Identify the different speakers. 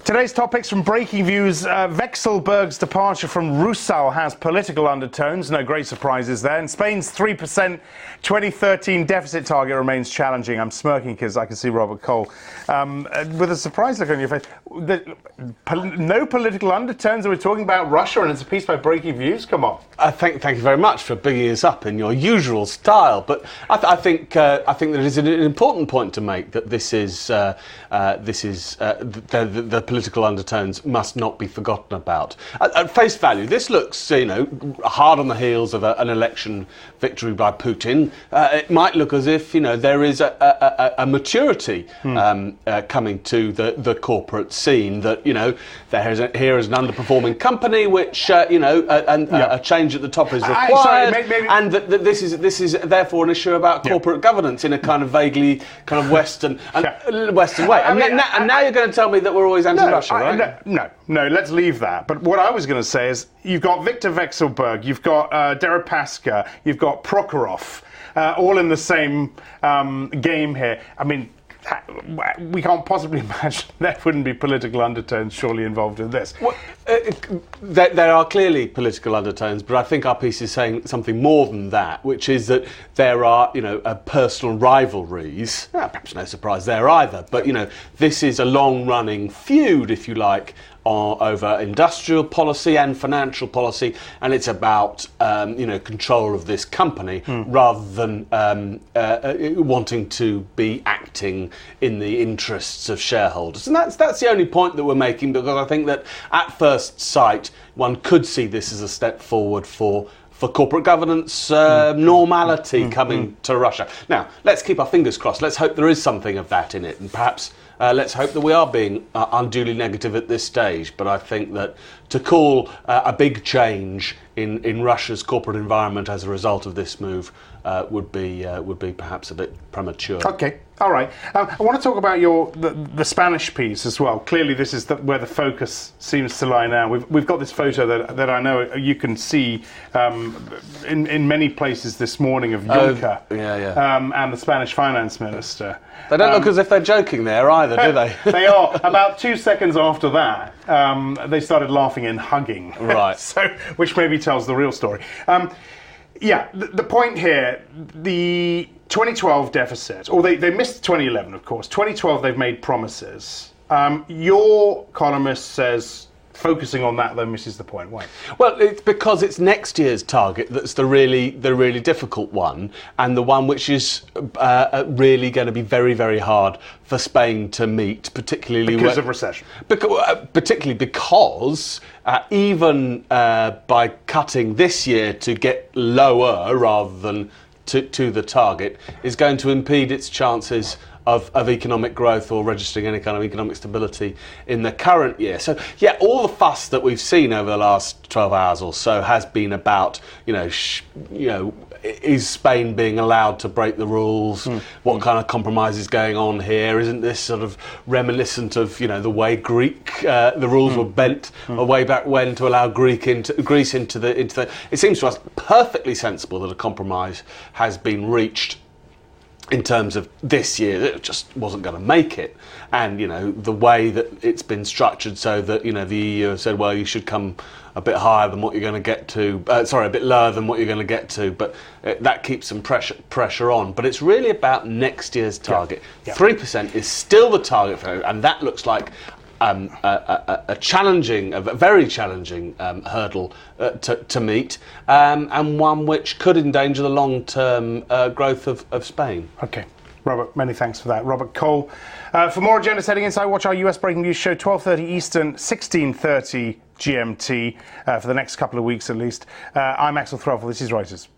Speaker 1: Today's topics from Breakingviews. Vekselberg's departure from RUSAL has political undertones. No great surprises there. And Spain's 3% 2013 deficit target remains challenging. I'm smirking because I can see Robert Cole with a surprised look on your face. No political undertones. Are we talking about Russia? And it's a piece by Breakingviews. Come on.
Speaker 2: Thank you very much for bigging us up in your usual style. But I think that it is an important point to make that the political undertones must not be forgotten about. At face value, this looks, hard on the heels of an election victory by Putin. It might look as if, there is a maturity coming to the corporate scene. That here is an underperforming company, which a change at the top is required, and that this is therefore an issue about corporate governance in a kind of vaguely kind of Western way. And now you're going to tell me that we're always anti-Russia, right?
Speaker 1: No, let's leave that. But what I was going to say is you've got Viktor Vekselberg, you've got Deripaska, you've got Prokhorov, all in the same game here. I mean, we can't possibly imagine there wouldn't be political undertones surely involved in this.
Speaker 2: Well, there are clearly political undertones, but I think our piece is saying something more than that, which is that there are, personal rivalries. Perhaps no surprise there either, but this is a long-running feud, if you like, over industrial policy and financial policy, and it's about control of this company rather than wanting to be acting in the interests of shareholders. And that's the only point that we're making, because I think that at first sight one could see this as a step forward for corporate governance, normality coming to Russia. Now, let's keep our fingers crossed. Let's hope there is something of that in it, and perhaps let's hope that we are being unduly negative at this stage. But I think that to call a big change in Russia's corporate environment as a result of this move would be perhaps a bit premature.
Speaker 1: Okay, all right. I want to talk about the Spanish piece as well. Clearly, this is where the focus seems to lie now. We've got this photo that I know you can see in many places this morning of Juncker and the Spanish finance minister.
Speaker 2: They don't look as if they're joking there either, do they?
Speaker 1: They are. About 2 seconds after that, they started laughing and hugging.
Speaker 2: Right.
Speaker 1: Which maybe tells the real story. The point here, the 2012 deficit, or they missed 2011, of course. 2012, they've made promises. Your columnist says focusing on that, though, misses the point. Why?
Speaker 2: Well, it's because it's next year's target that's the really difficult one, and the one which is really going to be very, very hard for Spain to meet, particularly
Speaker 1: because of recession.
Speaker 2: Particularly because even by cutting this year to get lower rather than to the target is going to impede its chances of economic growth or registering any kind of economic stability in the current year. So, all the fuss that we've seen over the last 12 hours or so has been about, is Spain being allowed to break the rules? What kind of compromise is going on here? Isn't this sort of reminiscent of, the way the rules were bent way back when to allow Greece into the... It seems to us perfectly sensible that a compromise has been reached in terms of this year. It just wasn't going to make it. And, the way that it's been structured so that, the EU have said, well, you should come a bit higher than what you're going to get to, a bit lower than what you're going to get to, but that keeps some pressure on. But it's really about next year's target. 3% is still the target for it, and that looks like a very challenging hurdle to meet, and one which could endanger the long-term growth of Spain.
Speaker 1: Okay. Robert, many thanks for that. Robert Cole. For more Agenda Setting Insight, watch our US Breaking News show 12:30 Eastern, 16:30 GMT for the next couple of weeks at least. I'm Axel Threlfall. This is Reuters.